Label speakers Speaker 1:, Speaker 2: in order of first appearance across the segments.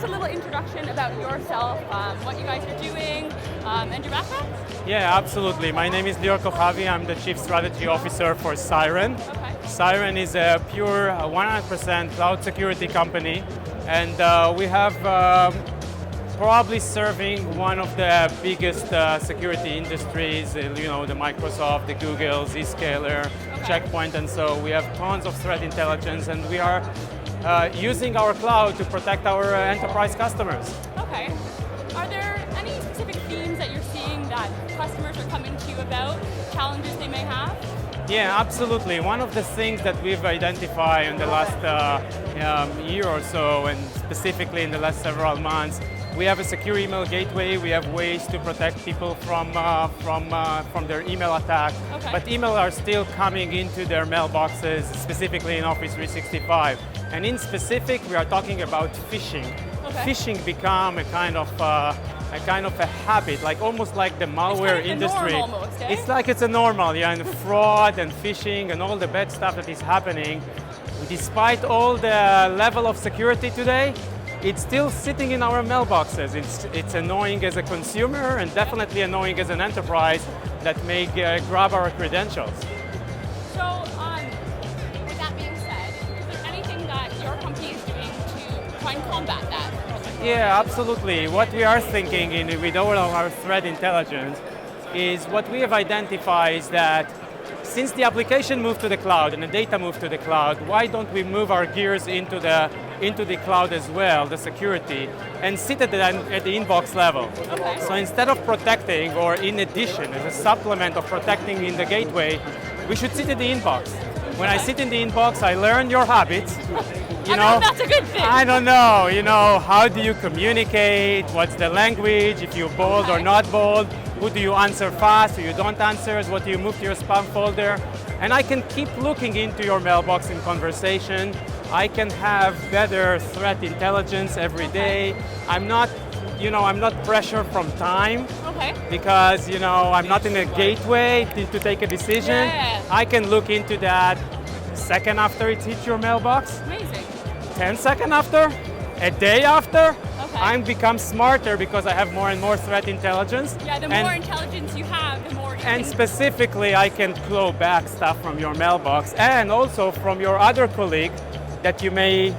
Speaker 1: us a little introduction about yourself, what you guys are doing, and your background?
Speaker 2: Yeah, absolutely. My name is Lior Kohavi. I'm the Chief Strategy Officer for Cyren.
Speaker 1: Okay.
Speaker 2: Cyren is a pure 100% cloud security company, and we have probably serving one of the biggest security industries, you know, the Microsoft, the Google, Zscaler, Checkpoint, and so we have tons of threat intelligence, and we are using our cloud to protect our enterprise customers.
Speaker 1: Okay. Are there any specific themes that you're seeing that customers are coming to you about, challenges they may have?
Speaker 2: Yeah, absolutely. One of the things that we've identified in the last year or so, and specifically in the last several months, we have a secure email gateway. We have ways to protect people from their email attack.
Speaker 1: Okay.
Speaker 2: But email are still coming into their mailboxes, specifically in Office 365. And in specific, we are talking about phishing.
Speaker 1: Okay.
Speaker 2: Phishing become a kind of a habit, like almost like the malware
Speaker 1: it's kind of
Speaker 2: industry.
Speaker 1: The norm almost, eh?
Speaker 2: It's like it's a normal, yeah, and fraud and phishing and all the bad stuff that is happening. Despite all the level of security today, it's still sitting in our mailboxes. It's annoying as a consumer and definitely annoying as an enterprise that may grab our credentials.
Speaker 1: So, with that being said, is there anything that your company is doing to try and combat that?
Speaker 2: Yeah, absolutely. What we are thinking with all of our threat intelligence is what we have identified is that since the application moved to the cloud and the data moved to the cloud, why don't we move our gears into the cloud as well, the security, and sit at the inbox level.
Speaker 1: Okay.
Speaker 2: So instead of protecting, or in addition, as a supplement of protecting in the gateway, we should sit in the inbox. When I sit in the inbox, I learn your habits.
Speaker 1: I know that's a good thing.
Speaker 2: I don't know, how do you communicate? What's the language? If you're bold or not bold? Who do you answer fast? Who you don't answer? What do you move to your spam folder? And I can keep looking into your mailbox in conversation. I can have better threat intelligence every day. I'm not pressured from time.
Speaker 1: Okay.
Speaker 2: Because, I'm not in a gateway to take a decision.
Speaker 1: Yeah.
Speaker 2: I can look into that second after it hits your mailbox.
Speaker 1: Amazing.
Speaker 2: 10 seconds after, a day after,
Speaker 1: Okay.
Speaker 2: I'm become smarter because I have more and more threat intelligence.
Speaker 1: Yeah, the more intelligence you have, the more you
Speaker 2: And
Speaker 1: can...
Speaker 2: specifically, I can claw back stuff from your mailbox and also from your other colleague that you may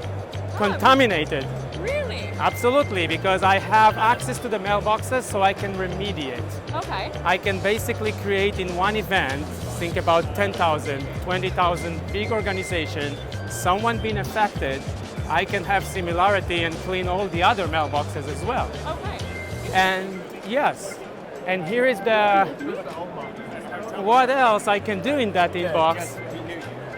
Speaker 2: contaminated.
Speaker 1: Really?
Speaker 2: Absolutely, because I have access to the mailboxes so I can remediate.
Speaker 1: Okay.
Speaker 2: I can basically create in one event, think about 10,000, 20,000 big organization, someone being affected, I can have similarity and clean all the other mailboxes as well.
Speaker 1: Okay.
Speaker 2: And yes, and here is what else I can do in that inbox.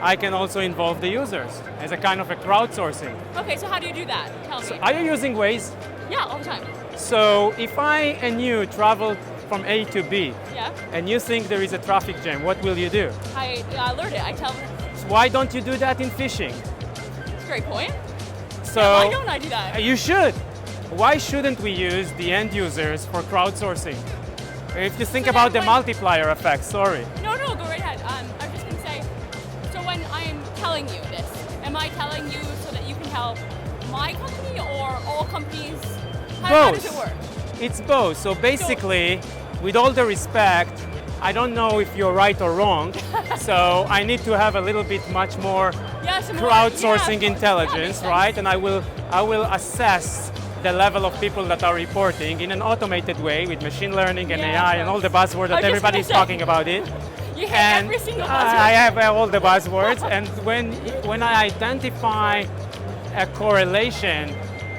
Speaker 2: I can also involve the users as a kind of a crowdsourcing.
Speaker 1: Okay, so how do you do that? Tell me.
Speaker 2: Are you using Waze?
Speaker 1: Yeah, all the time.
Speaker 2: So if I and you travel from A to B,
Speaker 1: Yeah.
Speaker 2: and you think there is a traffic jam, what will you do?
Speaker 1: I alert it. I tell them.
Speaker 2: So why don't you do that in phishing?
Speaker 1: It's a great point.
Speaker 2: So
Speaker 1: Why don't I do that?
Speaker 2: You should. Why shouldn't we use the end users for crowdsourcing? If you think
Speaker 1: So
Speaker 2: about the
Speaker 1: then
Speaker 2: multiplier effect, sorry.
Speaker 1: No, go right ahead. I was just going to say, so when I'm telling you this, am I telling you so that you can help my company or all companies? How does it work?
Speaker 2: It's both. So basically, with all the respect, I don't know if you're right or wrong, so I need to have a little bit much more crowdsourcing intelligence, right? And I will assess the level of people that are reporting in an automated way with machine learning and AI and all the buzzwords that everybody's talking about it.
Speaker 1: You have every single buzzword.
Speaker 2: I have all the buzzwords, and when I identify a correlation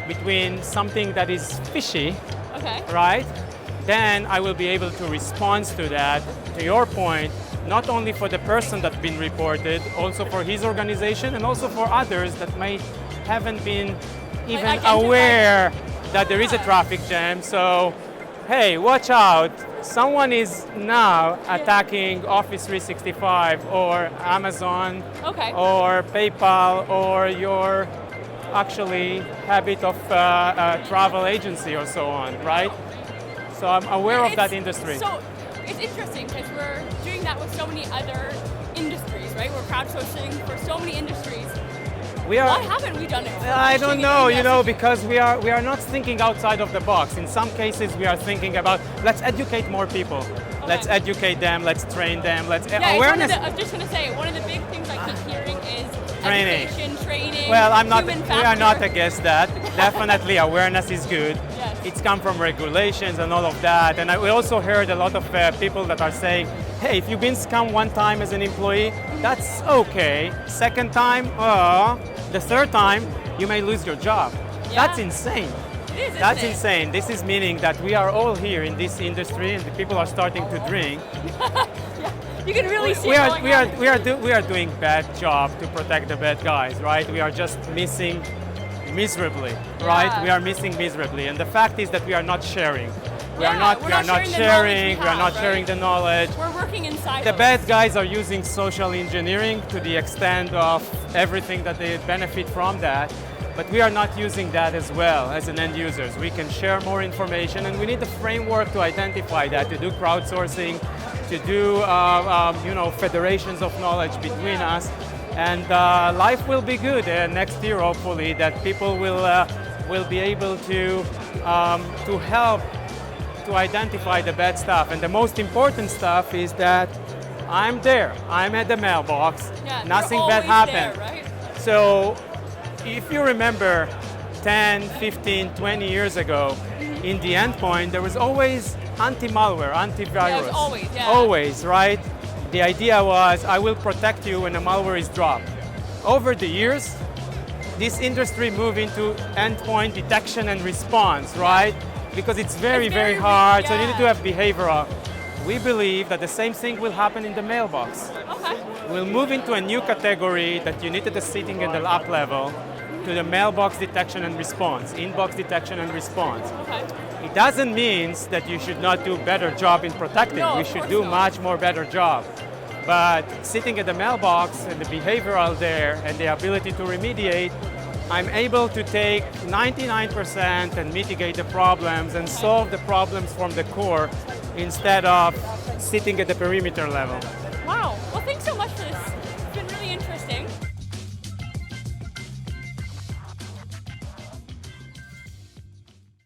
Speaker 2: between something that is fishy, right, then I will be able to respond to that, to your point, not only for the person that's been reported, also for his organization and also for others that haven't been even aware that there is a traffic jam. So, hey, watch out. Someone is now attacking Office 365 or Amazon or PayPal or your actually habit of travel agency or so on, right? So I'm aware of that industry.
Speaker 1: So it's interesting because we're doing that with so many other industries, right? We're crowdsourcing for so many industries. Why haven't we done it?
Speaker 2: I don't know, you know, because we are not thinking outside of the box. In some cases, we are thinking about, let's educate more people. Okay. Let's educate them, let's train them, let's awareness.
Speaker 1: I was just going to say, one of the big things I keep hearing is education, training,
Speaker 2: well, we are not
Speaker 1: factor.
Speaker 2: against that. Definitely awareness is good.
Speaker 1: Yes.
Speaker 2: It's come from regulations and all of that. And we also heard a lot of people that are saying, hey, if you've been scammed one time as an employee, that's okay. Second time, the third time, you may lose your job. Yeah. That's insane.
Speaker 1: It is,
Speaker 2: That's insane. This is meaning that we are all here in this industry and the people are starting to drink.
Speaker 1: Yeah. You can really see
Speaker 2: we are doing bad job to protect the bad guys, right? We are just missing miserably, right? We are missing miserably. And the fact is that we are not sharing. We are not sharing the knowledge.
Speaker 1: We're working inside.
Speaker 2: The bad guys are using social engineering to the extent of everything that they benefit from that. But we are not using that as well as an end users. We can share more information, and we need a framework to identify that, to do crowdsourcing, to do federations of knowledge between us, and life will be good next year. Hopefully, that people will be able to help to identify the bad stuff. And the most important stuff is that I'm there. I'm at the mailbox.
Speaker 1: Yeah,
Speaker 2: nothing bad happened.
Speaker 1: There, right?
Speaker 2: So. If you remember 10, 15, 20 years ago, in the endpoint, there was always anti-malware, antivirus.
Speaker 1: Yeah, always, yeah.
Speaker 2: Always, right? The idea was, I will protect you when the malware is dropped. Over the years, this industry moved into endpoint detection and response, right? Because it's very hard, so you need to have behavioral. We believe that the same thing will happen in the mailbox.
Speaker 1: Okay.
Speaker 2: We'll move into a new category that you needed sitting at the up level to the mailbox detection and response, inbox detection and response.
Speaker 1: Okay.
Speaker 2: It doesn't mean that you should not do a better job in protecting.
Speaker 1: No,
Speaker 2: we should do much more better job. But sitting at the mailbox and the behavioral there and the ability to remediate, I'm able to take 99% and mitigate the problems and solve the problems from the core instead of sitting at the perimeter level.
Speaker 1: Wow. Well, thanks so much for this. It's been really interesting.